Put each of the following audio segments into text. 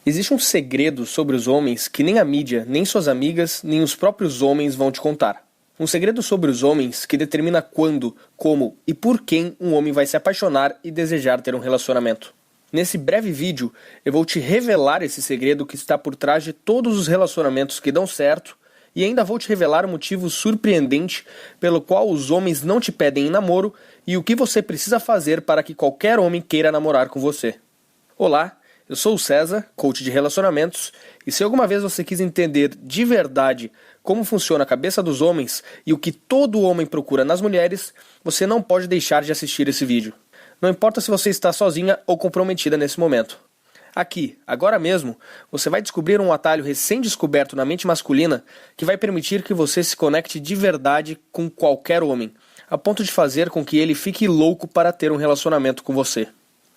Existe um segredo sobre os homens que nem a mídia, nem suas amigas, nem os próprios homens vão te contar. Um segredo sobre os homens que determina quando, como e por quem um homem vai se apaixonar e desejar ter um relacionamento. Nesse breve vídeo, eu vou te revelar esse segredo que está por trás de todos os relacionamentos que dão certo e ainda vou te revelar um motivo surpreendente pelo qual os homens não te pedem em namoro e o que você precisa fazer para que qualquer homem queira namorar com você. Olá, eu sou o César, coach de relacionamentos, e se alguma vez você quis entender de verdade como funciona a cabeça dos homens e o que todo homem procura nas mulheres, você não pode deixar de assistir esse vídeo. Não importa se você está sozinha ou comprometida nesse momento. Aqui, agora mesmo, você vai descobrir um atalho recém-descoberto na mente masculina que vai permitir que você se conecte de verdade com qualquer homem, a ponto de fazer com que ele fique louco para ter um relacionamento com você.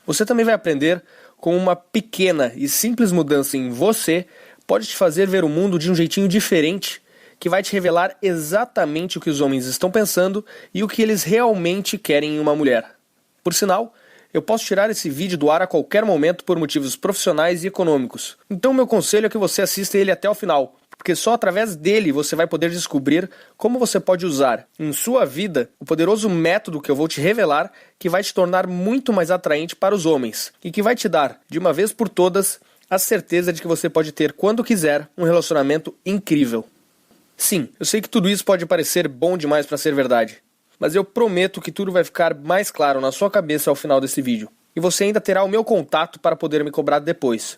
Você também vai aprender como uma pequena e simples mudança em você pode te fazer ver o mundo de um jeitinho diferente, que vai te revelar exatamente o que os homens estão pensando e o que eles realmente querem em uma mulher. Por sinal, eu posso tirar esse vídeo do ar a qualquer momento por motivos profissionais e econômicos. Então meu conselho é que você assista ele até o final, porque só através dele você vai poder descobrir como você pode usar em sua vida o poderoso método que eu vou te revelar, que vai te tornar muito mais atraente para os homens e que vai te dar, de uma vez por todas, a certeza de que você pode ter, quando quiser, um relacionamento incrível. Sim, eu sei que tudo isso pode parecer bom demais para ser verdade, mas eu prometo que tudo vai ficar mais claro na sua cabeça ao final desse vídeo. E você ainda terá o meu contato para poder me cobrar depois.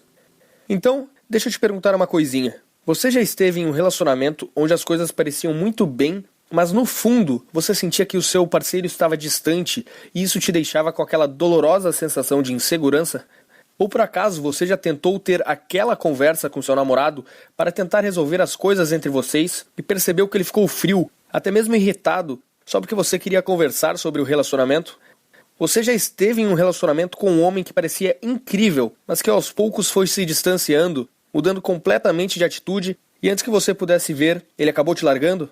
Então, deixa eu te perguntar uma coisinha. Você já esteve em um relacionamento onde as coisas pareciam muito bem, mas no fundo você sentia que o seu parceiro estava distante e isso te deixava com aquela dolorosa sensação de insegurança? Ou por acaso você já tentou ter aquela conversa com seu namorado para tentar resolver as coisas entre vocês e percebeu que ele ficou frio, até mesmo irritado, só porque você queria conversar sobre o relacionamento? Você já esteve em um relacionamento com um homem que parecia incrível, mas que aos poucos foi se distanciando, mudando completamente de atitude, e antes que você pudesse ver, ele acabou te largando?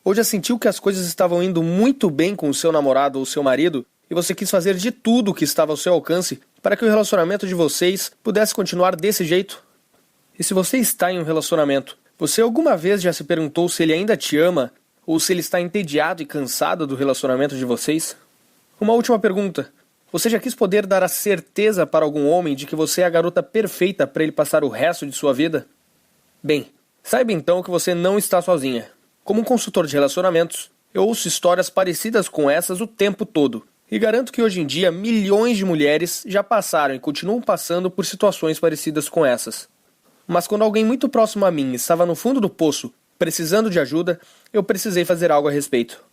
Ou já sentiu que as coisas estavam indo muito bem com o seu namorado ou seu marido, e você quis fazer de tudo o que estava ao seu alcance para que o relacionamento de vocês pudesse continuar desse jeito? E se você está em um relacionamento, você alguma vez já se perguntou se ele ainda te ama, ou se ele está entediado e cansado do relacionamento de vocês? Uma última pergunta. Você já quis poder dar a certeza para algum homem de que você é a garota perfeita para ele passar o resto de sua vida? Bem, saiba então que você não está sozinha. Como um consultor de relacionamentos, eu ouço histórias parecidas com essas o tempo todo. E garanto que hoje em dia milhões de mulheres já passaram e continuam passando por situações parecidas com essas. Mas quando alguém muito próximo a mim estava no fundo do poço, precisando de ajuda, eu precisei fazer algo a respeito.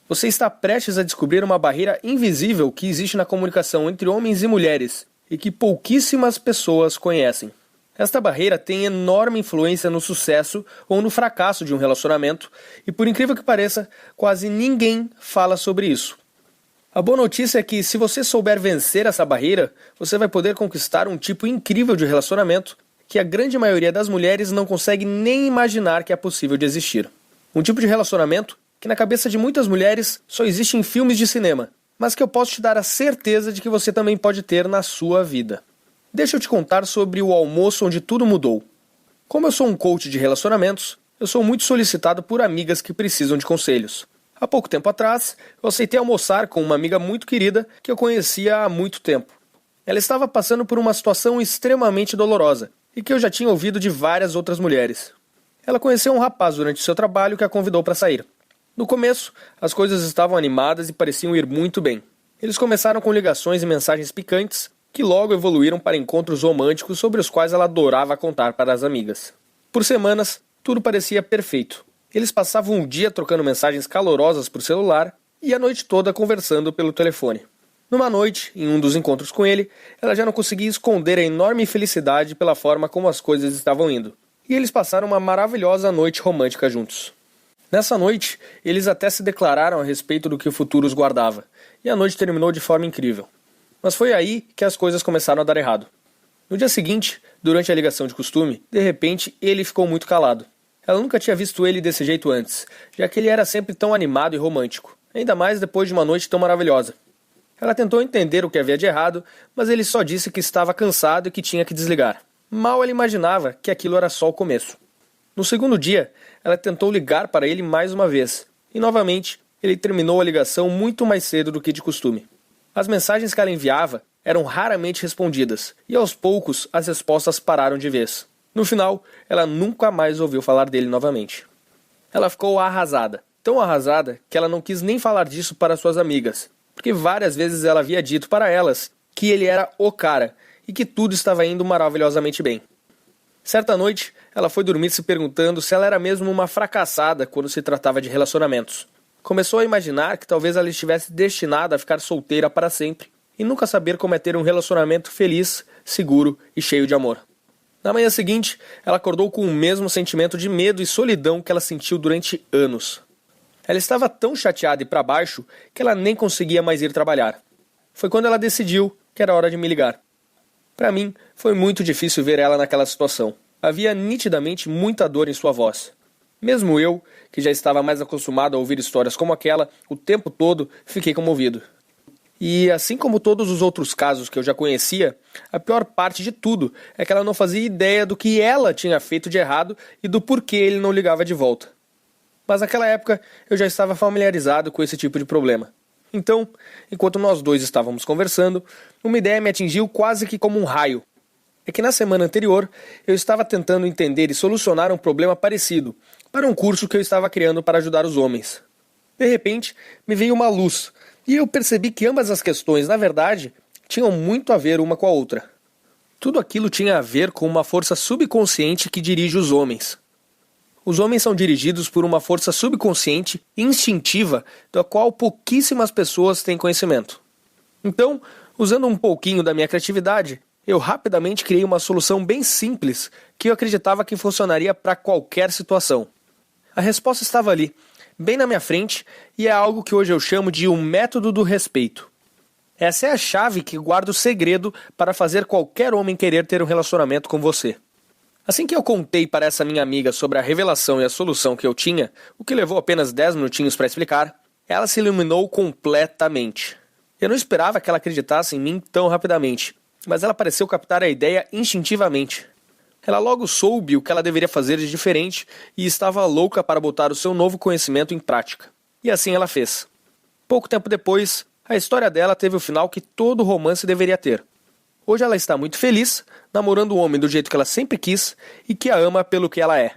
Você está prestes a descobrir uma barreira invisível que existe na comunicação entre homens e mulheres e que pouquíssimas pessoas conhecem. Esta barreira tem enorme influência no sucesso ou no fracasso de um relacionamento e, por incrível que pareça, quase ninguém fala sobre isso. A boa notícia é que, se você souber vencer essa barreira, você vai poder conquistar um tipo incrível de relacionamento que a grande maioria das mulheres não consegue nem imaginar que é possível de existir. Um tipo de relacionamento que na cabeça de muitas mulheres só existe em filmes de cinema, mas que eu posso te dar a certeza de que você também pode ter na sua vida. Deixa eu te contar sobre o almoço onde tudo mudou. Como eu sou um coach de relacionamentos, eu sou muito solicitado por amigas que precisam de conselhos. Há pouco tempo atrás, eu aceitei almoçar com uma amiga muito querida que eu conhecia há muito tempo. Ela estava passando por uma situação extremamente dolorosa e que eu já tinha ouvido de várias outras mulheres. Ela conheceu um rapaz durante seu trabalho que a convidou para sair. No começo, as coisas estavam animadas e pareciam ir muito bem. Eles começaram com ligações e mensagens picantes, que logo evoluíram para encontros românticos sobre os quais ela adorava contar para as amigas. Por semanas, tudo parecia perfeito. Eles passavam o dia trocando mensagens calorosas por celular e a noite toda conversando pelo telefone. Numa noite, em um dos encontros com ele, ela já não conseguia esconder a enorme felicidade pela forma como as coisas estavam indo. E eles passaram uma maravilhosa noite romântica juntos. Nessa noite, eles até se declararam a respeito do que o futuro os guardava, e a noite terminou de forma incrível. Mas foi aí que as coisas começaram a dar errado. No dia seguinte, durante a ligação de costume, de repente ele ficou muito calado. Ela nunca tinha visto ele desse jeito antes, já que ele era sempre tão animado e romântico, ainda mais depois de uma noite tão maravilhosa. Ela tentou entender o que havia de errado, mas ele só disse que estava cansado e que tinha que desligar. Mal ela imaginava que aquilo era só o começo. No segundo dia, ela tentou ligar para ele mais uma vez, e novamente ele terminou a ligação muito mais cedo do que de costume. As mensagens que ela enviava eram raramente respondidas, e aos poucos as respostas pararam de vez. No final, ela nunca mais ouviu falar dele novamente. Ela ficou arrasada, tão arrasada que ela não quis nem falar disso para suas amigas, porque várias vezes ela havia dito para elas que ele era o cara e que tudo estava indo maravilhosamente bem. Certa noite, ela foi dormir se perguntando se ela era mesmo uma fracassada quando se tratava de relacionamentos. Começou a imaginar que talvez ela estivesse destinada a ficar solteira para sempre e nunca saber como é ter um relacionamento feliz, seguro e cheio de amor. Na manhã seguinte, ela acordou com o mesmo sentimento de medo e solidão que ela sentiu durante anos. Ela estava tão chateada e para baixo que ela nem conseguia mais ir trabalhar. Foi quando ela decidiu que era hora de me ligar. Para mim, foi muito difícil ver ela naquela situação. Havia nitidamente muita dor em sua voz. Mesmo eu, que já estava mais acostumado a ouvir histórias como aquela o tempo todo, fiquei comovido. E assim como todos os outros casos que eu já conhecia, a pior parte de tudo é que ela não fazia ideia do que ela tinha feito de errado e do porquê ele não ligava de volta. Mas naquela época eu já estava familiarizado com esse tipo de problema. Então, enquanto nós dois estávamos conversando, uma ideia me atingiu quase que como um raio. É que na semana anterior eu estava tentando entender e solucionar um problema parecido para um curso que eu estava criando para ajudar os homens. De repente, me veio uma luz e eu percebi que ambas as questões, na verdade, tinham muito a ver uma com a outra. Tudo aquilo tinha a ver com uma força subconsciente que dirige os homens. Os homens são dirigidos por uma força subconsciente e instintiva da qual pouquíssimas pessoas têm conhecimento. Então, usando um pouquinho da minha criatividade, eu rapidamente criei uma solução bem simples que eu acreditava que funcionaria para qualquer situação. A resposta estava ali, bem na minha frente, e é algo que hoje eu chamo de um método do respeito. Essa é a chave que guarda o segredo para fazer qualquer homem querer ter um relacionamento com você. Assim que eu contei para essa minha amiga sobre a revelação e a solução que eu tinha, o que levou apenas 10 minutinhos para explicar, ela se iluminou completamente. Eu não esperava que ela acreditasse em mim tão rapidamente, mas ela pareceu captar a ideia instintivamente. Ela logo soube o que ela deveria fazer de diferente e estava louca para botar o seu novo conhecimento em prática. E assim ela fez. Pouco tempo depois, a história dela teve o final que todo romance deveria ter. Hoje ela está muito feliz, namorando um homem do jeito que ela sempre quis e que a ama pelo que ela é.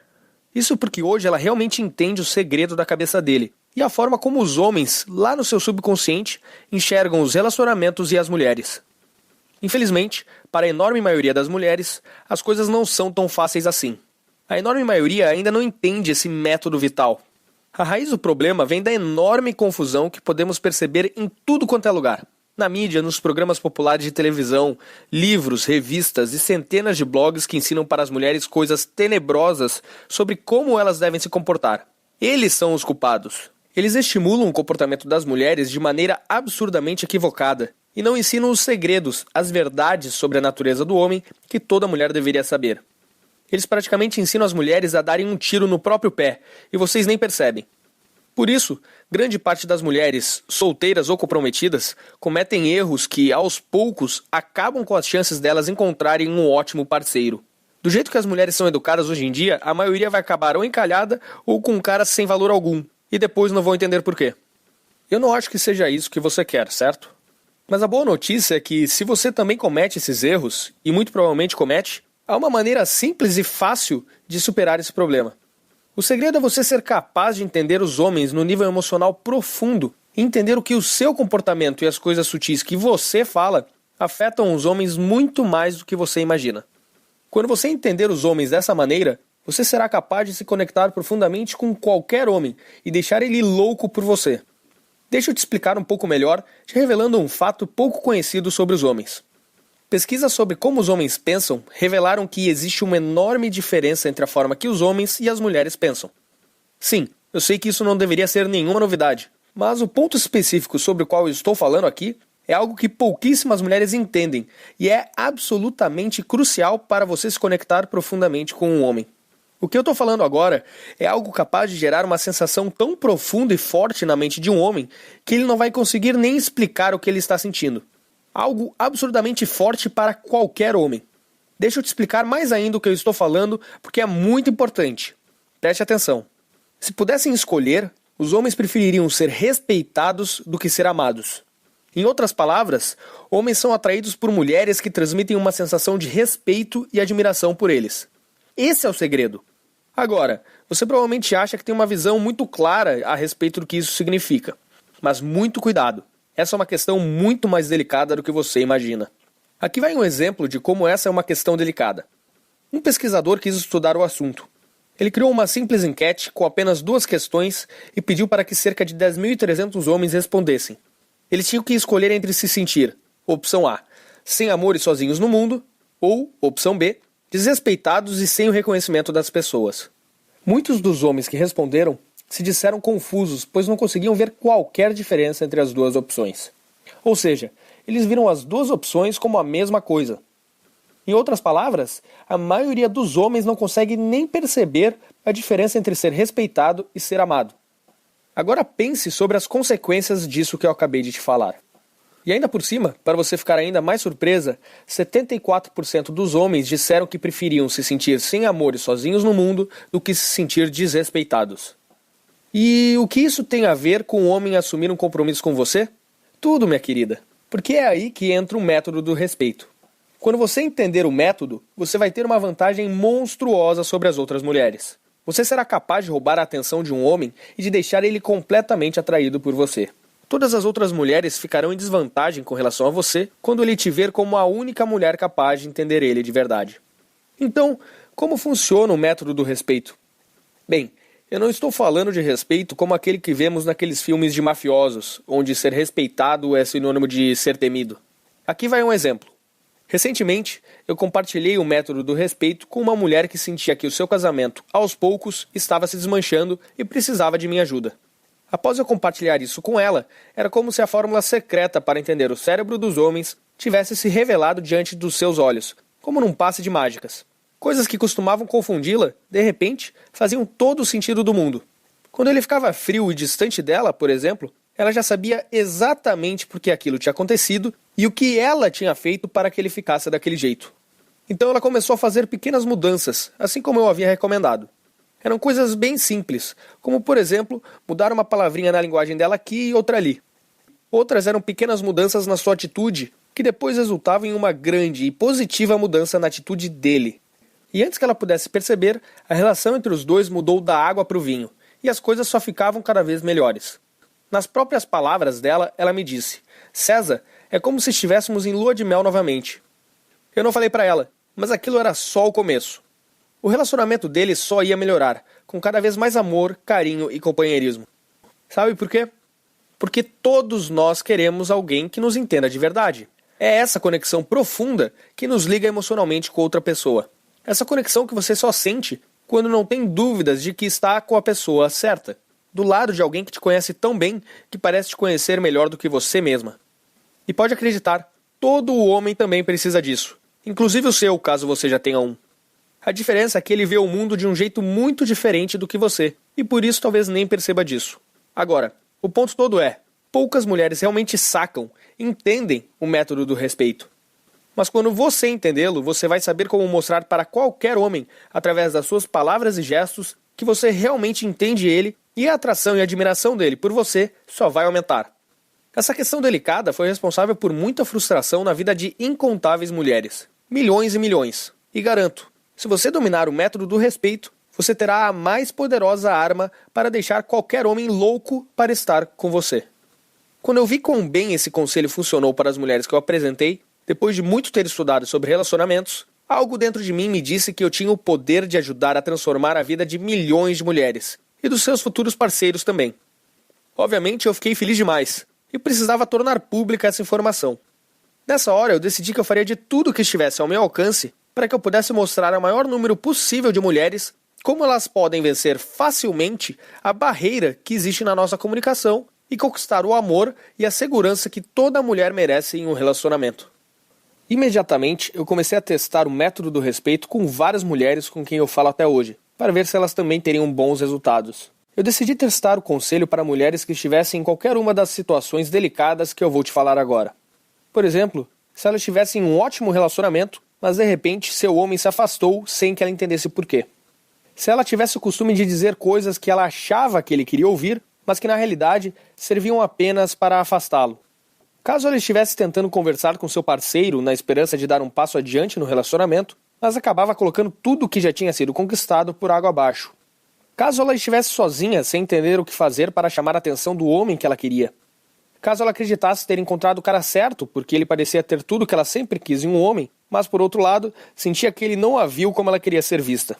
Isso porque hoje ela realmente entende o segredo da cabeça dele e a forma como os homens, lá no seu subconsciente, enxergam os relacionamentos e as mulheres. Infelizmente, para a enorme maioria das mulheres, as coisas não são tão fáceis assim. A enorme maioria ainda não entende esse método vital. A raiz do problema vem da enorme confusão que podemos perceber em tudo quanto é lugar. Na mídia, nos programas populares de televisão, livros, revistas e centenas de blogs que ensinam para as mulheres coisas tenebrosas sobre como elas devem se comportar. Eles são os culpados. Eles estimulam o comportamento das mulheres de maneira absurdamente equivocada e não ensinam os segredos, as verdades sobre a natureza do homem que toda mulher deveria saber. Eles praticamente ensinam as mulheres a darem um tiro no próprio pé e vocês nem percebem. Por isso, grande parte das mulheres, solteiras ou comprometidas, cometem erros que, aos poucos, acabam com as chances delas encontrarem um ótimo parceiro. Do jeito que as mulheres são educadas hoje em dia, a maioria vai acabar ou encalhada ou com um cara sem valor algum, e depois não vão entender por quê. Eu não acho que seja isso que você quer, certo? Mas a boa notícia é que, se você também comete esses erros, e muito provavelmente comete, há uma maneira simples e fácil de superar esse problema. O segredo é você ser capaz de entender os homens no nível emocional profundo e entender o que o seu comportamento e as coisas sutis que você fala afetam os homens muito mais do que você imagina. Quando você entender os homens dessa maneira, você será capaz de se conectar profundamente com qualquer homem e deixar ele louco por você. Deixa eu te explicar um pouco melhor, te revelando um fato pouco conhecido sobre os homens. Pesquisas sobre como os homens pensam revelaram que existe uma enorme diferença entre a forma que os homens e as mulheres pensam. Sim, eu sei que isso não deveria ser nenhuma novidade, mas o ponto específico sobre o qual eu estou falando aqui é algo que pouquíssimas mulheres entendem e é absolutamente crucial para você se conectar profundamente com um homem. O que eu estou falando agora é algo capaz de gerar uma sensação tão profunda e forte na mente de um homem que ele não vai conseguir nem explicar o que ele está sentindo. Algo absurdamente forte para qualquer homem. Deixa eu te explicar mais ainda o que eu estou falando, porque é muito importante. Preste atenção. Se pudessem escolher, os homens prefeririam ser respeitados do que ser amados. Em outras palavras, homens são atraídos por mulheres que transmitem uma sensação de respeito e admiração por eles. Esse é o segredo. Agora, você provavelmente acha que tem uma visão muito clara a respeito do que isso significa. Mas muito cuidado. Essa é uma questão muito mais delicada do que você imagina. Aqui vai um exemplo de como essa é uma questão delicada. Um pesquisador quis estudar o assunto. Ele criou uma simples enquete com apenas 2 questões e pediu para que cerca de 10.300 homens respondessem. Eles tinham que escolher entre se sentir, opção A, sem amor e sozinhos no mundo, ou, opção B, desrespeitados e sem o reconhecimento das pessoas. Muitos dos homens que responderam se disseram confusos, pois não conseguiam ver qualquer diferença entre as 2 opções. Ou seja, eles viram as 2 opções como a mesma coisa. Em outras palavras, a maioria dos homens não consegue nem perceber a diferença entre ser respeitado e ser amado. Agora pense sobre as consequências disso que eu acabei de te falar. E ainda por cima, para você ficar ainda mais surpresa, 74% dos homens disseram que preferiam se sentir sem amor e sozinhos no mundo do que se sentir desrespeitados. E o que isso tem a ver com o homem assumir um compromisso com você? Tudo, minha querida. Porque é aí que entra o método do respeito. Quando você entender o método, você vai ter uma vantagem monstruosa sobre as outras mulheres. Você será capaz de roubar a atenção de um homem e de deixar ele completamente atraído por você. Todas as outras mulheres ficarão em desvantagem com relação a você quando ele te ver como a única mulher capaz de entender ele de verdade. Então, como funciona o método do respeito? Bem, eu não estou falando de respeito como aquele que vemos naqueles filmes de mafiosos, onde ser respeitado é sinônimo de ser temido. Aqui vai um exemplo. Recentemente, eu compartilhei o método do respeito com uma mulher que sentia que o seu casamento, aos poucos, estava se desmanchando e precisava de minha ajuda. Após eu compartilhar isso com ela, era como se a fórmula secreta para entender o cérebro dos homens tivesse se revelado diante dos seus olhos, como num passe de mágicas. Coisas que costumavam confundi-la, de repente, faziam todo o sentido do mundo. Quando ele ficava frio e distante dela, por exemplo, ela já sabia exatamente por que aquilo tinha acontecido e o que ela tinha feito para que ele ficasse daquele jeito. Então ela começou a fazer pequenas mudanças, assim como eu havia recomendado. Eram coisas bem simples, como por exemplo, mudar uma palavrinha na linguagem dela aqui e outra ali. Outras eram pequenas mudanças na sua atitude, que depois resultavam em uma grande e positiva mudança na atitude dele. E antes que ela pudesse perceber, a relação entre os dois mudou da água para o vinho, e as coisas só ficavam cada vez melhores. Nas próprias palavras dela, ela me disse: César, é como se estivéssemos em lua de mel novamente. Eu não falei para ela, mas aquilo era só o começo. O relacionamento deles só ia melhorar, com cada vez mais amor, carinho e companheirismo. Sabe por quê? Porque todos nós queremos alguém que nos entenda de verdade. É essa conexão profunda que nos liga emocionalmente com outra pessoa. Essa conexão que você só sente quando não tem dúvidas de que está com a pessoa certa. Do lado de alguém que te conhece tão bem que parece te conhecer melhor do que você mesma. E pode acreditar, todo homem também precisa disso. Inclusive o seu, caso você já tenha um. A diferença é que ele vê o mundo de um jeito muito diferente do que você, e por isso talvez nem perceba disso. Agora, o ponto todo é, poucas mulheres realmente sacam, entendem o método do respeito. Mas quando você entendê-lo, você vai saber como mostrar para qualquer homem, através das suas palavras e gestos, que você realmente entende ele e a atração e admiração dele por você só vai aumentar. Essa questão delicada foi responsável por muita frustração na vida de incontáveis mulheres. Milhões e milhões. E garanto, se você dominar o método do respeito, você terá a mais poderosa arma para deixar qualquer homem louco para estar com você. Quando eu vi quão bem esse conselho funcionou para as mulheres que eu apresentei, depois de muito ter estudado sobre relacionamentos, algo dentro de mim me disse que eu tinha o poder de ajudar a transformar a vida de milhões de mulheres, e dos seus futuros parceiros também. Obviamente eu fiquei feliz demais, e precisava tornar pública essa informação. Nessa hora eu decidi que eu faria de tudo que estivesse ao meu alcance para que eu pudesse mostrar ao maior número possível de mulheres como elas podem vencer facilmente a barreira que existe na nossa comunicação e conquistar o amor e a segurança que toda mulher merece em um relacionamento. Imediatamente, eu comecei a testar o método do respeito com várias mulheres com quem eu falo até hoje, para ver se elas também teriam bons resultados. Eu decidi testar o conselho para mulheres que estivessem em qualquer uma das situações delicadas que eu vou te falar agora. Por exemplo, se elas tivessem um ótimo relacionamento, mas de repente seu homem se afastou sem que ela entendesse por quê. Se ela tivesse o costume de dizer coisas que ela achava que ele queria ouvir, mas que na realidade serviam apenas para afastá-lo. Caso ela estivesse tentando conversar com seu parceiro na esperança de dar um passo adiante no relacionamento, mas acabava colocando tudo o que já tinha sido conquistado por água abaixo. Caso ela estivesse sozinha sem entender o que fazer para chamar a atenção do homem que ela queria. Caso ela acreditasse ter encontrado o cara certo, porque ele parecia ter tudo o que ela sempre quis em um homem, mas por outro lado, sentia que ele não a viu como ela queria ser vista.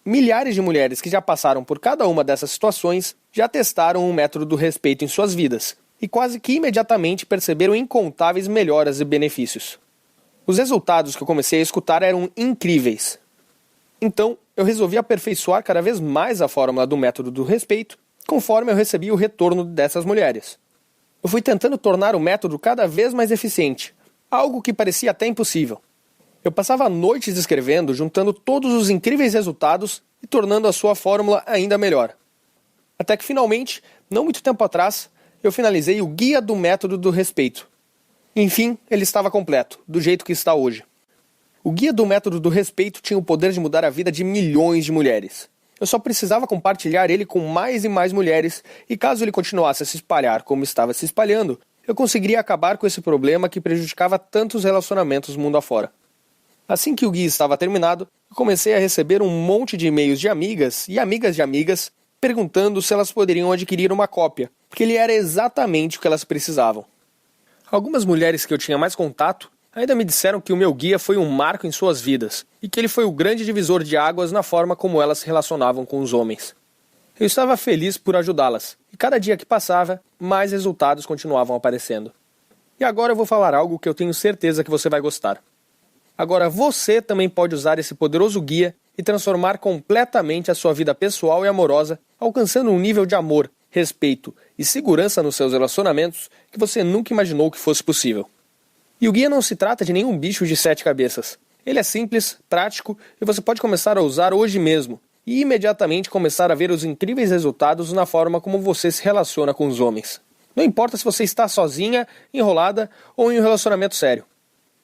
Milhares de mulheres que já passaram por cada uma dessas situações já testaram o método do respeito em suas vidas, e quase que imediatamente perceberam incontáveis melhoras e benefícios. Os resultados que eu comecei a escutar eram incríveis. Então, eu resolvi aperfeiçoar cada vez mais a fórmula do método do respeito, conforme eu recebi o retorno dessas mulheres. Eu fui tentando tornar o método cada vez mais eficiente, algo que parecia até impossível. Eu passava noites escrevendo, juntando todos os incríveis resultados e tornando a sua fórmula ainda melhor. Até que finalmente, não muito tempo atrás, eu finalizei o Guia do Método do Respeito. Enfim, ele estava completo, do jeito que está hoje. O Guia do Método do Respeito tinha o poder de mudar a vida de milhões de mulheres. Eu só precisava compartilhar ele com mais e mais mulheres, e caso ele continuasse a se espalhar como estava se espalhando, eu conseguiria acabar com esse problema que prejudicava tantos relacionamentos mundo afora. Assim que o guia estava terminado, eu comecei a receber um monte de e-mails de amigas e amigas de amigas perguntando se elas poderiam adquirir uma cópia, porque ele era exatamente o que elas precisavam. Algumas mulheres que eu tinha mais contato ainda me disseram que o meu guia foi um marco em suas vidas e que ele foi o grande divisor de águas na forma como elas se relacionavam com os homens. Eu estava feliz por ajudá-las, e cada dia que passava, mais resultados continuavam aparecendo. E agora eu vou falar algo que eu tenho certeza que você vai gostar. Agora você também pode usar esse poderoso guia e transformar completamente a sua vida pessoal e amorosa, alcançando um nível de amor, respeito e segurança nos seus relacionamentos que você nunca imaginou que fosse possível. E o guia não se trata de nenhum bicho de 7 cabeças. Ele é simples, prático e você pode começar a usar hoje mesmo e imediatamente começar a ver os incríveis resultados na forma como você se relaciona com os homens. Não importa se você está sozinha, enrolada ou em um relacionamento sério.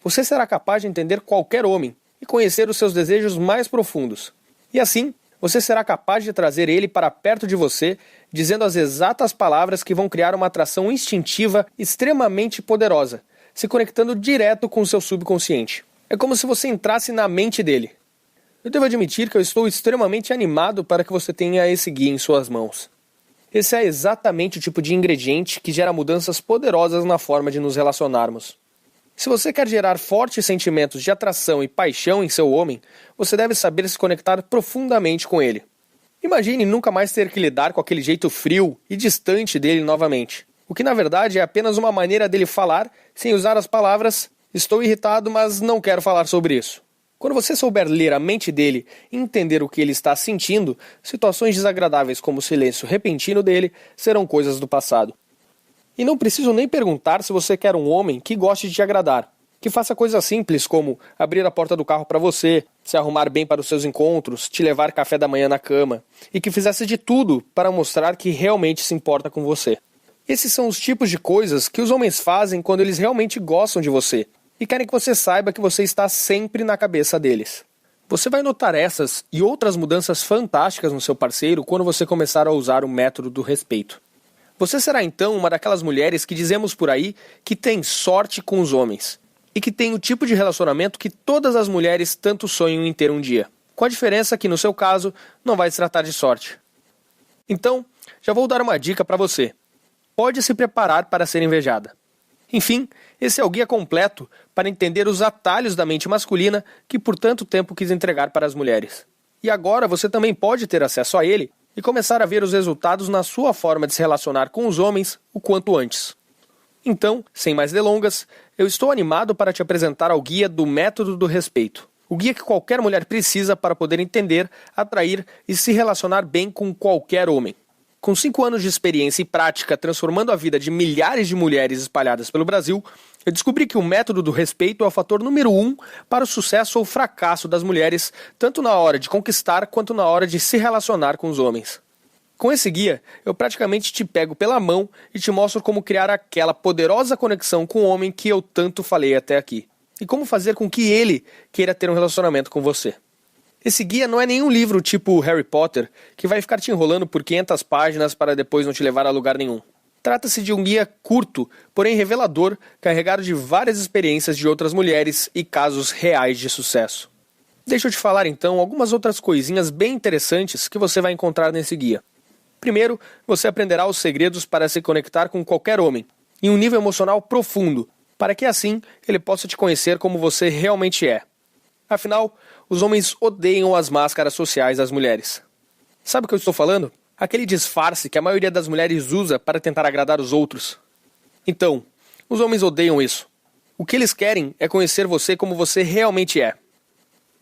Você será capaz de entender qualquer homem e conhecer os seus desejos mais profundos. E assim, você será capaz de trazer ele para perto de você, dizendo as exatas palavras que vão criar uma atração instintiva extremamente poderosa, se conectando direto com o seu subconsciente. É como se você entrasse na mente dele. Eu devo admitir que eu estou extremamente animado para que você tenha esse guia em suas mãos. Esse é exatamente o tipo de ingrediente que gera mudanças poderosas na forma de nos relacionarmos. Se você quer gerar fortes sentimentos de atração e paixão em seu homem, você deve saber se conectar profundamente com ele. Imagine nunca mais ter que lidar com aquele jeito frio e distante dele novamente. O que na verdade é apenas uma maneira dele falar sem usar as palavras "estou irritado, mas não quero falar sobre isso". Quando você souber ler a mente dele e entender o que ele está sentindo, situações desagradáveis como o silêncio repentino dele serão coisas do passado. E não preciso nem perguntar se você quer um homem que goste de te agradar, que faça coisas simples como abrir a porta do carro para você, se arrumar bem para os seus encontros, te levar café da manhã na cama, e que fizesse de tudo para mostrar que realmente se importa com você. Esses são os tipos de coisas que os homens fazem quando eles realmente gostam de você, e querem que você saiba que você está sempre na cabeça deles. Você vai notar essas e outras mudanças fantásticas no seu parceiro quando você começar a usar o método do respeito. Você será então uma daquelas mulheres que dizemos por aí que tem sorte com os homens e que tem o tipo de relacionamento que todas as mulheres tanto sonham em ter um dia. Com a diferença que no seu caso não vai se tratar de sorte. Então, já vou dar uma dica para você. Pode se preparar para ser invejada. Enfim, esse é o guia completo para entender os atalhos da mente masculina que por tanto tempo quis entregar para as mulheres. E agora você também pode ter acesso a ele e começar a ver os resultados na sua forma de se relacionar com os homens o quanto antes. Então, sem mais delongas, eu estou animado para te apresentar ao guia do Método do Respeito. O guia que qualquer mulher precisa para poder entender, atrair e se relacionar bem com qualquer homem. Com 5 anos de experiência e prática transformando a vida de milhares de mulheres espalhadas pelo Brasil, eu descobri que o método do respeito é o fator número 1 para o sucesso ou fracasso das mulheres, tanto na hora de conquistar quanto na hora de se relacionar com os homens. Com esse guia, eu praticamente te pego pela mão e te mostro como criar aquela poderosa conexão com o homem que eu tanto falei até aqui. e como fazer com que ele queira ter um relacionamento com você. Esse guia não é nenhum livro tipo Harry Potter, que vai ficar te enrolando por 500 páginas para depois não te levar a lugar nenhum. Trata-se de um guia curto, porém revelador, carregado de várias experiências de outras mulheres e casos reais de sucesso. Deixa eu te falar então algumas outras coisinhas bem interessantes que você vai encontrar nesse guia. Primeiro, você aprenderá os segredos para se conectar com qualquer homem, em um nível emocional profundo, para que assim ele possa te conhecer como você realmente é. Afinal, os homens odeiam as máscaras sociais das mulheres. Sabe o que eu estou falando? Aquele disfarce que a maioria das mulheres usa para tentar agradar os outros. Então, os homens odeiam isso. O que eles querem é conhecer você como você realmente é.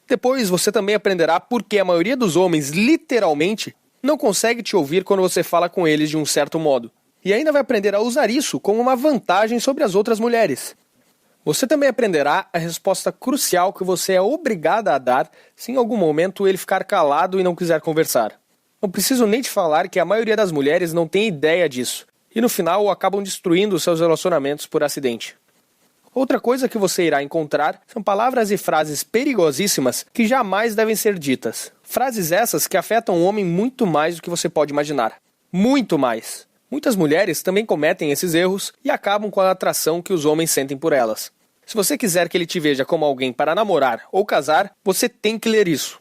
Depois você também aprenderá por que a maioria dos homens, literalmente, não consegue te ouvir quando você fala com eles de um certo modo. E ainda vai aprender a usar isso como uma vantagem sobre as outras mulheres. Você também aprenderá a resposta crucial que você é obrigada a dar se em algum momento ele ficar calado e não quiser conversar. Não preciso nem te falar que a maioria das mulheres não tem ideia disso, e no final acabam destruindo seus relacionamentos por acidente. Outra coisa que você irá encontrar são palavras e frases perigosíssimas que jamais devem ser ditas. Frases essas que afetam o homem muito mais do que você pode imaginar. Muito mais. Muitas mulheres também cometem esses erros e acabam com a atração que os homens sentem por elas. Se você quiser que ele te veja como alguém para namorar ou casar, você tem que ler isso.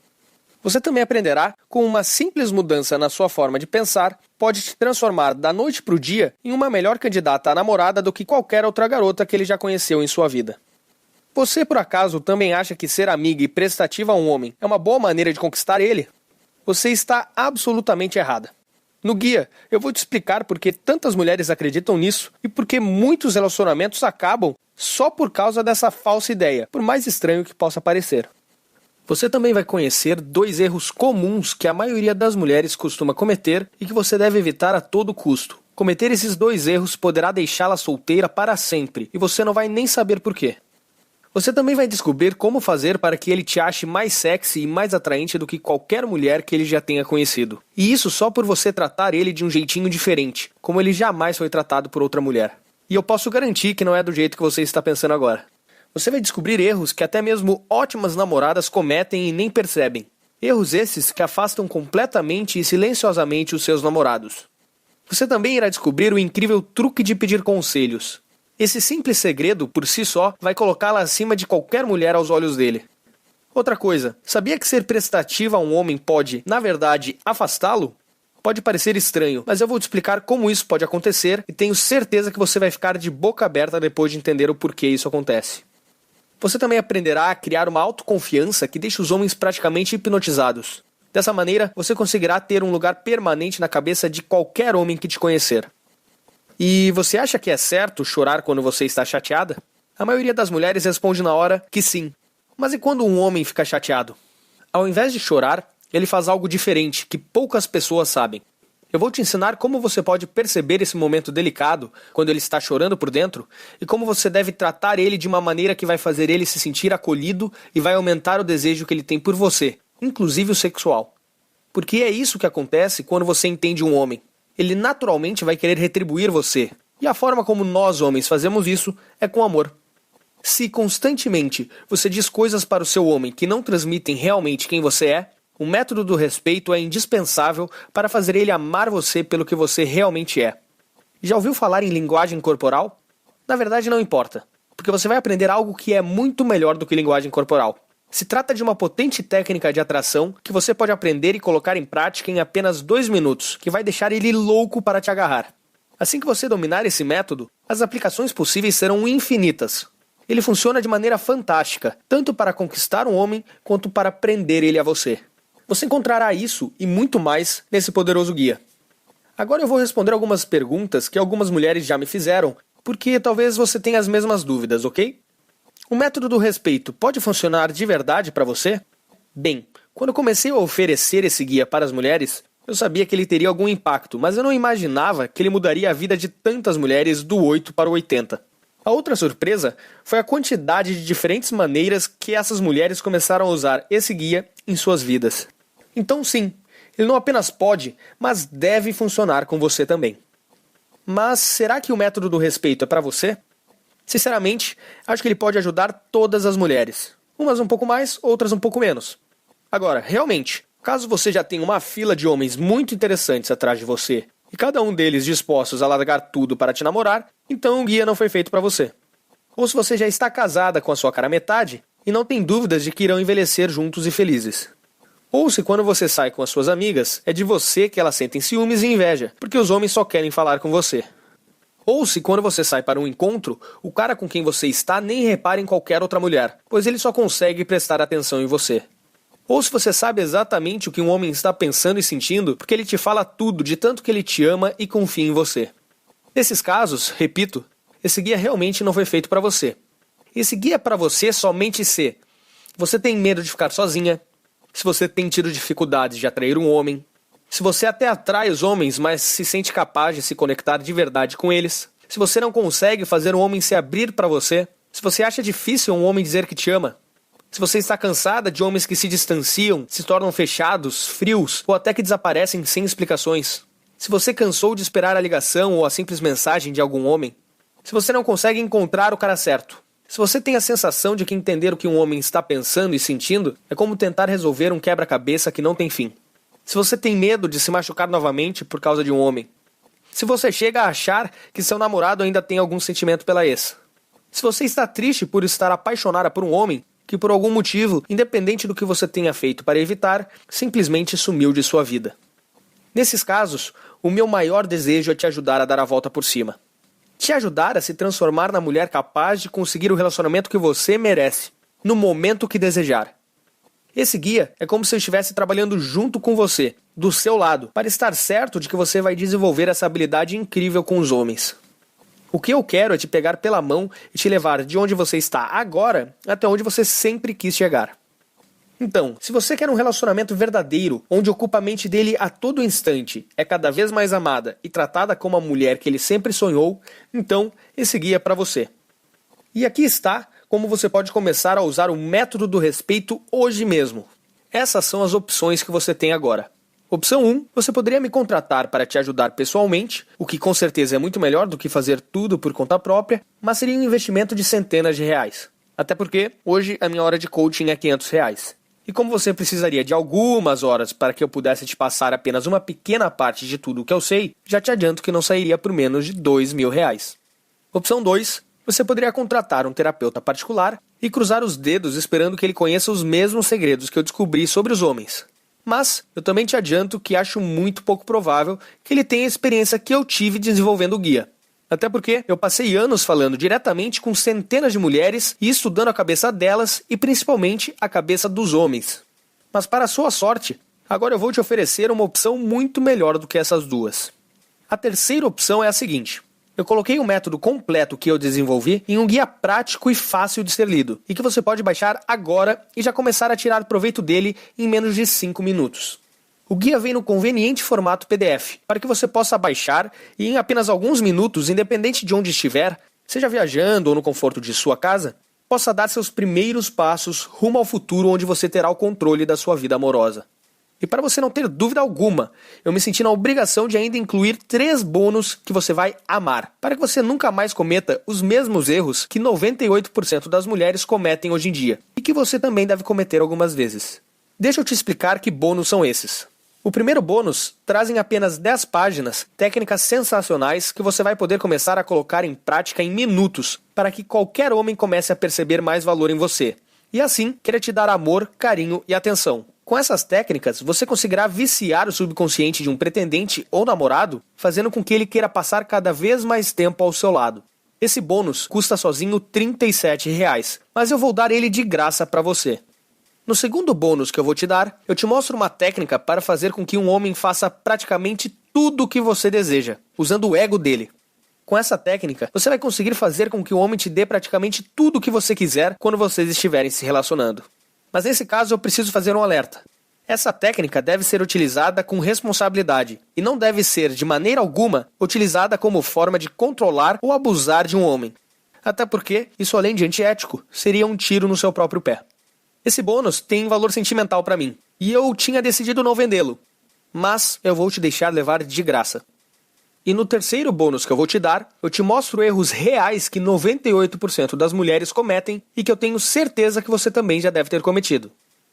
Você também aprenderá como uma simples mudança na sua forma de pensar pode te transformar da noite para o dia em uma melhor candidata à namorada do que qualquer outra garota que ele já conheceu em sua vida. Você, por acaso, também acha que ser amiga e prestativa a um homem é uma boa maneira de conquistar ele? Você está absolutamente errada. No guia, eu vou te explicar por que tantas mulheres acreditam nisso e por que muitos relacionamentos acabam só por causa dessa falsa ideia, por mais estranho que possa parecer. Você também vai conhecer 2 erros comuns que a maioria das mulheres costuma cometer e que você deve evitar a todo custo. Cometer esses 2 erros poderá deixá-la solteira para sempre e você não vai nem saber por quê. Você também vai descobrir como fazer para que ele te ache mais sexy e mais atraente do que qualquer mulher que ele já tenha conhecido. E isso só por você tratar ele de um jeitinho diferente, como ele jamais foi tratado por outra mulher. E eu posso garantir que não é do jeito que você está pensando agora. Você vai descobrir erros que até mesmo ótimas namoradas cometem e nem percebem. Erros esses que afastam completamente e silenciosamente os seus namorados. Você também irá descobrir o incrível truque de pedir conselhos. Esse simples segredo, por si só, vai colocá-la acima de qualquer mulher aos olhos dele. Outra coisa, sabia que ser prestativa a um homem pode, na verdade, afastá-lo? Pode parecer estranho, mas eu vou te explicar como isso pode acontecer e tenho certeza que você vai ficar de boca aberta depois de entender o porquê isso acontece. Você também aprenderá a criar uma autoconfiança que deixa os homens praticamente hipnotizados. Dessa maneira, você conseguirá ter um lugar permanente na cabeça de qualquer homem que te conhecer. E você acha que é certo chorar quando você está chateada? A maioria das mulheres responde na hora que sim. Mas e quando um homem fica chateado? Ao invés de chorar, ele faz algo diferente que poucas pessoas sabem. Eu vou te ensinar como você pode perceber esse momento delicado, quando ele está chorando por dentro, e como você deve tratar ele de uma maneira que vai fazer ele se sentir acolhido e vai aumentar o desejo que ele tem por você, inclusive o sexual. Porque é isso que acontece quando você entende um homem. Ele naturalmente vai querer retribuir você. E a forma como nós homens fazemos isso é com amor. Se constantemente você diz coisas para o seu homem que não transmitem realmente quem você é, o método do respeito é indispensável para fazer ele amar você pelo que você realmente é. Já ouviu falar em linguagem corporal? Na verdade não importa, porque você vai aprender algo que é muito melhor do que linguagem corporal. Se trata de uma potente técnica de atração que você pode aprender e colocar em prática em apenas 2 minutos, que vai deixar ele louco para te agarrar. Assim que você dominar esse método, as aplicações possíveis serão infinitas. Ele funciona de maneira fantástica, tanto para conquistar um homem, quanto para prender ele a você. Você encontrará isso e muito mais nesse poderoso guia. Agora eu vou responder algumas perguntas que algumas mulheres já me fizeram, porque talvez você tenha as mesmas dúvidas, ok? O método do respeito pode funcionar de verdade para você? Bem, quando eu comecei a oferecer esse guia para as mulheres, eu sabia que ele teria algum impacto, mas eu não imaginava que ele mudaria a vida de tantas mulheres do 8 para o 80. A outra surpresa foi a quantidade de diferentes maneiras que essas mulheres começaram a usar esse guia em suas vidas. Então sim, ele não apenas pode, mas deve funcionar com você também. Mas será que o método do respeito é para você? Sinceramente, acho que ele pode ajudar todas as mulheres. Umas um pouco mais, outras um pouco menos. Agora, realmente, caso você já tenha uma fila de homens muito interessantes atrás de você, e cada um deles dispostos a largar tudo para te namorar, então o guia não foi feito para você. Ou se você já está casada com a sua cara metade, e não tem dúvidas de que irão envelhecer juntos e felizes. Ou se quando você sai com as suas amigas, é de você que elas sentem ciúmes e inveja, porque os homens só querem falar com você. Ou se quando você sai para um encontro, o cara com quem você está nem repara em qualquer outra mulher, pois ele só consegue prestar atenção em você. Ou se você sabe exatamente o que um homem está pensando e sentindo, porque ele te fala tudo de tanto que ele te ama e confia em você. Nesses casos, repito, esse guia realmente não foi feito para você. Esse guia é para você somente se você tem medo de ficar sozinha, se você tem tido dificuldades de atrair um homem, se você até atrai os homens, mas se sente capaz de se conectar de verdade com eles, se você não consegue fazer um homem se abrir para você, se você acha difícil um homem dizer que te ama, se você está cansada de homens que se distanciam, se tornam fechados, frios ou até que desaparecem sem explicações, se você cansou de esperar a ligação ou a simples mensagem de algum homem, se você não consegue encontrar o cara certo, se você tem a sensação de que entender o que um homem está pensando e sentindo é como tentar resolver um quebra-cabeça que não tem fim. Se você tem medo de se machucar novamente por causa de um homem. Se você chega a achar que seu namorado ainda tem algum sentimento pela ex. Se você está triste por estar apaixonada por um homem que por algum motivo, independente do que você tenha feito para evitar, simplesmente sumiu de sua vida. Nesses casos, o meu maior desejo é te ajudar a dar a volta por cima. Te ajudar a se transformar na mulher capaz de conseguir o relacionamento que você merece, no momento que desejar. Esse guia é como se eu estivesse trabalhando junto com você, do seu lado, para estar certo de que você vai desenvolver essa habilidade incrível com os homens. O que eu quero é te pegar pela mão e te levar de onde você está agora até onde você sempre quis chegar. Então, se você quer um relacionamento verdadeiro, onde ocupa a mente dele a todo instante, é cada vez mais amada e tratada como a mulher que ele sempre sonhou, então esse guia é para você. E aqui está como você pode começar a usar o método do respeito hoje mesmo. Essas são as opções que você tem agora. Opção 1, você poderia me contratar para te ajudar pessoalmente, o que com certeza é muito melhor do que fazer tudo por conta própria, mas seria um investimento de centenas de reais. Até porque, hoje, a minha hora de coaching é R$500. E como você precisaria de algumas horas para que eu pudesse te passar apenas uma pequena parte de tudo o que eu sei, já te adianto que não sairia por menos de R$2.000. Opção 2, você poderia contratar um terapeuta particular e cruzar os dedos esperando que ele conheça os mesmos segredos que eu descobri sobre os homens. Mas eu também te adianto que acho muito pouco provável que ele tenha a experiência que eu tive desenvolvendo o guia. Até porque eu passei anos falando diretamente com centenas de mulheres e estudando a cabeça delas e principalmente a cabeça dos homens. Mas para a sua sorte, agora eu vou te oferecer uma opção muito melhor do que essas duas. A terceira opção é a seguinte. Eu coloquei um método completo que eu desenvolvi em um guia prático e fácil de ser lido, e que você pode baixar agora e já começar a tirar proveito dele em menos de 5 minutos. O guia vem no conveniente formato PDF, para que você possa baixar e em apenas alguns minutos, independente de onde estiver, seja viajando ou no conforto de sua casa, possa dar seus primeiros passos rumo ao futuro onde você terá o controle da sua vida amorosa. E para você não ter dúvida alguma, eu me senti na obrigação de ainda incluir 3 bônus que você vai amar, para que você nunca mais cometa os mesmos erros que 98% das mulheres cometem hoje em dia, e que você também deve cometer algumas vezes. Deixa eu te explicar que bônus são esses. O primeiro bônus traz em apenas 10 páginas técnicas sensacionais que você vai poder começar a colocar em prática em minutos, para que qualquer homem comece a perceber mais valor em você, e assim queira te dar amor, carinho e atenção. Com essas técnicas, você conseguirá viciar o subconsciente de um pretendente ou namorado, fazendo com que ele queira passar cada vez mais tempo ao seu lado. Esse bônus custa sozinho R$37, mas eu vou dar ele de graça para você. No segundo bônus que eu vou te dar, eu te mostro uma técnica para fazer com que um homem faça praticamente tudo o que você deseja, usando o ego dele. Com essa técnica, você vai conseguir fazer com que o homem te dê praticamente tudo o que você quiser quando vocês estiverem se relacionando. Mas nesse caso eu preciso fazer um alerta. Essa técnica deve ser utilizada com responsabilidade e não deve ser, de maneira alguma, utilizada como forma de controlar ou abusar de um homem. Até porque, isso além de antiético, seria um tiro no seu próprio pé. Esse bônus tem valor sentimental para mim, e eu tinha decidido não vendê-lo. Mas eu vou te deixar levar de graça. E no terceiro bônus que eu vou te dar, eu te mostro erros reais que 98% das mulheres cometem e que eu tenho certeza que você também já deve ter cometido.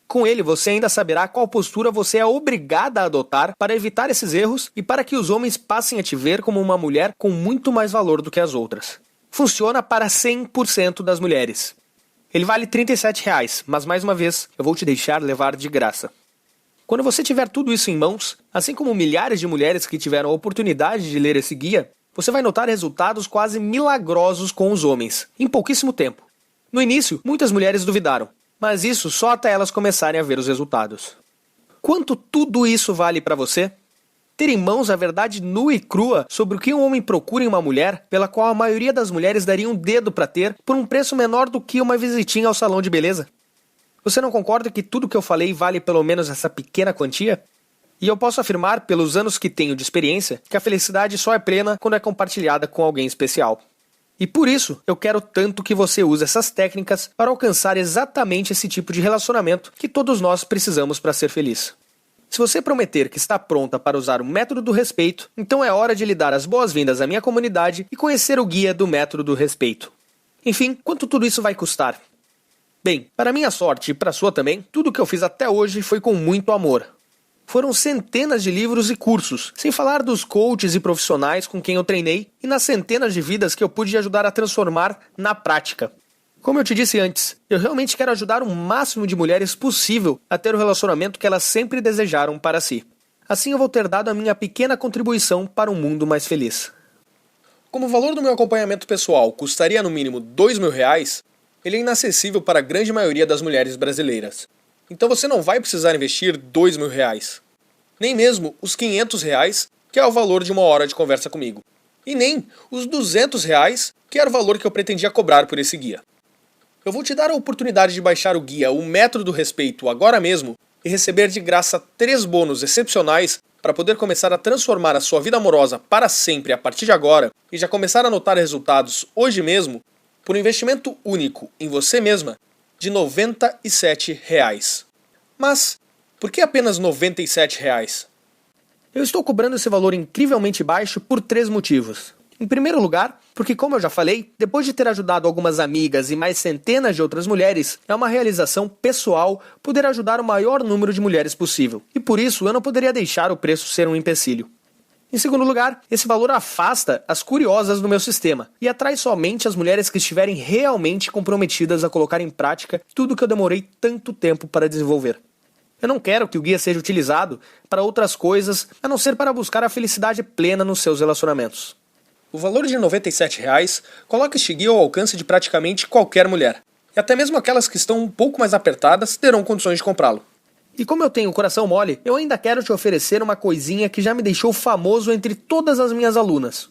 Com ele, você ainda saberá qual postura você é obrigada a adotar para evitar esses erros e para que os homens passem a te ver como uma mulher com muito mais valor do que as outras. Funciona para 100% das mulheres. Ele vale R$ 37, mas mais uma vez, eu vou te deixar levar de graça. Quando você tiver tudo isso em mãos, assim como milhares de mulheres que tiveram a oportunidade de ler esse guia, você vai notar resultados quase milagrosos com os homens, em pouquíssimo tempo. No início, muitas mulheres duvidaram, mas isso só até elas começarem a ver os resultados. Quanto tudo isso vale para você? Ter em mãos a verdade nua e crua sobre o que um homem procura em uma mulher, pela qual a maioria das mulheres daria um dedo para ter, por um preço menor do que uma visitinha ao salão de beleza? Você não concorda que tudo que eu falei vale pelo menos essa pequena quantia? E eu posso afirmar, pelos anos que tenho de experiência, que a felicidade só é plena quando é compartilhada com alguém especial. E por isso, eu quero tanto que você use essas técnicas para alcançar exatamente esse tipo de relacionamento que todos nós precisamos para ser feliz. Se você prometer que está pronta para usar o método do respeito, então é hora de lhe dar as boas-vindas à minha comunidade e conhecer o guia do método do respeito. Enfim, quanto tudo isso vai custar? Bem, para minha sorte e para a sua também, tudo o que eu fiz até hoje foi com muito amor. Foram centenas de livros e cursos, sem falar dos coaches e profissionais com quem eu treinei e nas centenas de vidas que eu pude ajudar a transformar na prática. Como eu te disse antes, eu realmente quero ajudar o máximo de mulheres possível a ter o relacionamento que elas sempre desejaram para si. Assim eu vou ter dado a minha pequena contribuição para um mundo mais feliz. Como o valor do meu acompanhamento pessoal custaria no mínimo R$ 2.000, ele é inacessível para a grande maioria das mulheres brasileiras. Então você não vai precisar investir R$ 2.000. Nem mesmo os R$ 500, que é o valor de uma hora de conversa comigo. E nem os R$ 200, que era o valor que eu pretendia cobrar por esse guia. Eu vou te dar a oportunidade de baixar o guia O Método do Respeito agora mesmo e receber de graça 3 bônus excepcionais para poder começar a transformar a sua vida amorosa para sempre a partir de agora e já começar a notar resultados hoje mesmo por um investimento único em você mesma de R$ 97. Mas, por que apenas R$ 97? Eu estou cobrando esse valor incrivelmente baixo por 3 motivos. Em primeiro lugar, porque como eu já falei, depois de ter ajudado algumas amigas e mais centenas de outras mulheres, é uma realização pessoal poder ajudar o maior número de mulheres possível. E por isso eu não poderia deixar o preço ser um empecilho. Em segundo lugar, esse valor afasta as curiosas do meu sistema e atrai somente as mulheres que estiverem realmente comprometidas a colocar em prática tudo que eu demorei tanto tempo para desenvolver. Eu não quero que o guia seja utilizado para outras coisas, a não ser para buscar a felicidade plena nos seus relacionamentos. O valor de R$ 97 coloca este guia ao alcance de praticamente qualquer mulher. E até mesmo aquelas que estão um pouco mais apertadas terão condições de comprá-lo. E como eu tenho o coração mole, eu ainda quero te oferecer uma coisinha que já me deixou famoso entre todas as minhas alunas.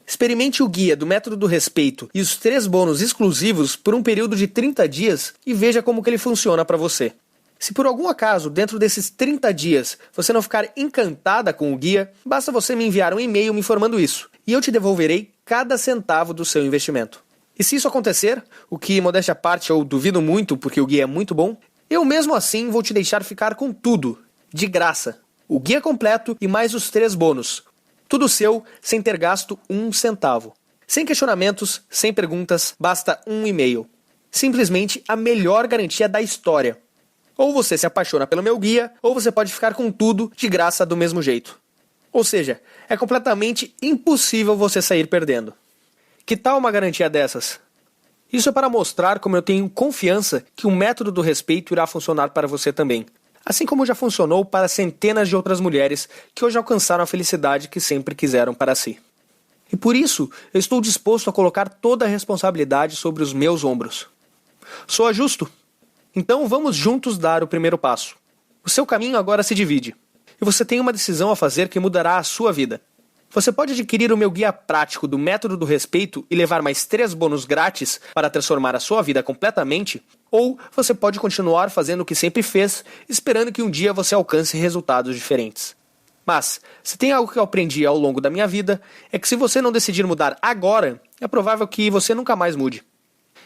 Experimente o guia do Método do Respeito e os 3 bônus exclusivos por um período de 30 dias e veja como que ele funciona para você. Se por algum acaso, dentro desses 30 dias, você não ficar encantada com o guia, basta você me enviar um e-mail me informando isso, e eu te devolverei cada centavo do seu investimento. E se isso acontecer, o que, modéstia à parte, eu duvido muito porque o guia é muito bom, eu mesmo assim vou te deixar ficar com tudo, de graça. O guia completo e mais os 3 bônus. Tudo seu, sem ter gasto um centavo. Sem questionamentos, sem perguntas, basta um e-mail. Simplesmente a melhor garantia da história. Ou você se apaixona pelo meu guia, ou você pode ficar com tudo de graça do mesmo jeito. Ou seja, é completamente impossível você sair perdendo. Que tal uma garantia dessas? Isso é para mostrar como eu tenho confiança que o método do respeito irá funcionar para você também. Assim como já funcionou para centenas de outras mulheres que hoje alcançaram a felicidade que sempre quiseram para si. E por isso, eu estou disposto a colocar toda a responsabilidade sobre os meus ombros. Soa justo? Então vamos juntos dar o primeiro passo. O seu caminho agora se divide. E você tem uma decisão a fazer que mudará a sua vida. Você pode adquirir o meu guia prático do Método do Respeito e levar mais 3 bônus grátis para transformar a sua vida completamente, ou você pode continuar fazendo o que sempre fez, esperando que um dia você alcance resultados diferentes. Mas, se tem algo que eu aprendi ao longo da minha vida, é que se você não decidir mudar agora, é provável que você nunca mais mude.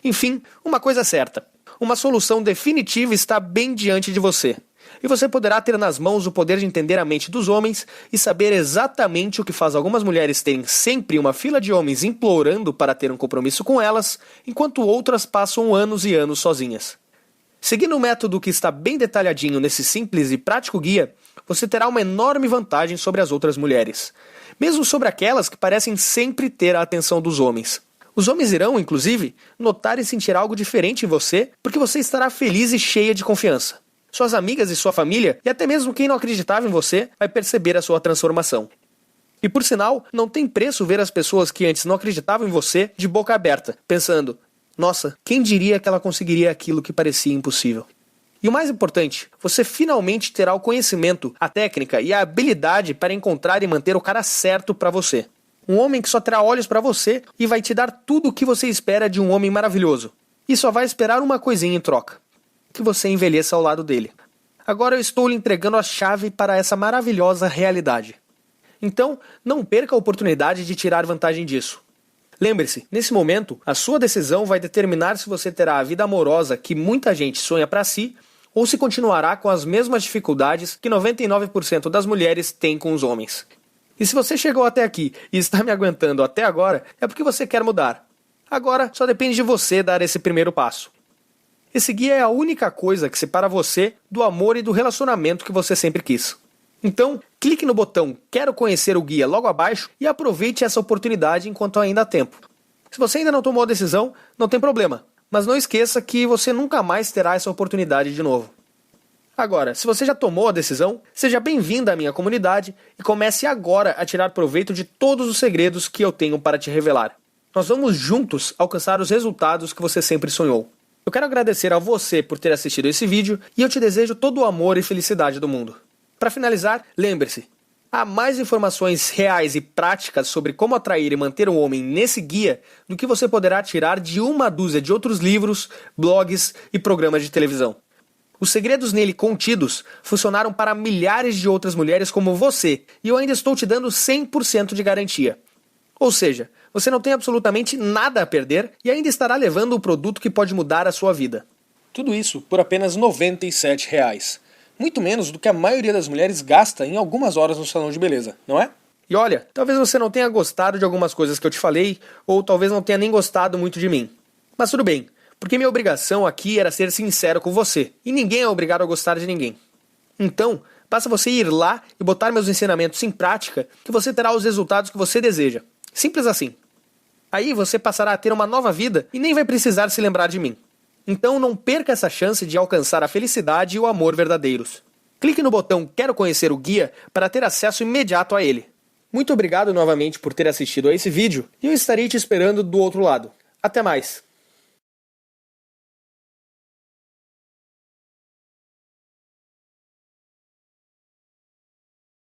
Enfim, uma coisa é certa. Uma solução definitiva está bem diante de você. e você poderá ter nas mãos o poder de entender a mente dos homens e saber exatamente o que faz algumas mulheres terem sempre uma fila de homens implorando para ter um compromisso com elas, enquanto outras passam anos e anos sozinhas. Seguindo um método que está bem detalhadinho nesse simples e prático guia, você terá uma enorme vantagem sobre as outras mulheres, mesmo sobre aquelas que parecem sempre ter a atenção dos homens. Os homens irão, inclusive, notar e sentir algo diferente em você, porque você estará feliz e cheia de confiança. Suas amigas e sua família, e até mesmo quem não acreditava em você, vai perceber a sua transformação. E por sinal, não tem preço ver as pessoas que antes não acreditavam em você de boca aberta, pensando: nossa, quem diria que ela conseguiria aquilo que parecia impossível? E o mais importante, você finalmente terá o conhecimento, a técnica e a habilidade para encontrar e manter o cara certo para você. Um homem que só terá olhos para você e vai te dar tudo o que você espera de um homem maravilhoso. E só vai esperar uma coisinha em troca: que você envelheça ao lado dele. Agora eu estou lhe entregando a chave para essa maravilhosa realidade. Então, não perca a oportunidade de tirar vantagem disso. Lembre-se, nesse momento, a sua decisão vai determinar se você terá a vida amorosa que muita gente sonha para si, ou se continuará com as mesmas dificuldades que 99% das mulheres têm com os homens. E se você chegou até aqui e está me aguentando até agora, é porque você quer mudar. Agora, só depende de você dar esse primeiro passo. Esse guia é a única coisa que separa você do amor e do relacionamento que você sempre quis. Então, clique no botão Quero conhecer o guia logo abaixo e aproveite essa oportunidade enquanto ainda há tempo. Se você ainda não tomou a decisão, não tem problema, mas não esqueça que você nunca mais terá essa oportunidade de novo. Agora, se você já tomou a decisão, seja bem-vindo à minha comunidade e comece agora a tirar proveito de todos os segredos que eu tenho para te revelar. Nós vamos juntos alcançar os resultados que você sempre sonhou. Eu quero agradecer a você por ter assistido esse vídeo e eu te desejo todo o amor e felicidade do mundo. Para finalizar, lembre-se, há mais informações reais e práticas sobre como atrair e manter um homem nesse guia do que você poderá tirar de uma dúzia de outros livros, blogs e programas de televisão. Os segredos nele contidos funcionaram para milhares de outras mulheres como você, e eu ainda estou te dando 100% de garantia. Ou seja, você não tem absolutamente nada a perder e ainda estará levando o produto que pode mudar a sua vida. Tudo isso por apenas R$ 97. Muito menos do que a maioria das mulheres gasta em algumas horas no salão de beleza, não é? E olha, talvez você não tenha gostado de algumas coisas que eu te falei, ou talvez não tenha nem gostado muito de mim. Mas tudo bem, porque minha obrigação aqui era ser sincero com você, e ninguém é obrigado a gostar de ninguém. Então, basta você ir lá e botar meus ensinamentos em prática, que você terá os resultados que você deseja. Simples assim. Aí você passará a ter uma nova vida e nem vai precisar se lembrar de mim. Então não perca essa chance de alcançar a felicidade e o amor verdadeiros. Clique no botão Quero conhecer o guia para ter acesso imediato a ele. Muito obrigado novamente por ter assistido a esse vídeo e eu estarei te esperando do outro lado. Até mais!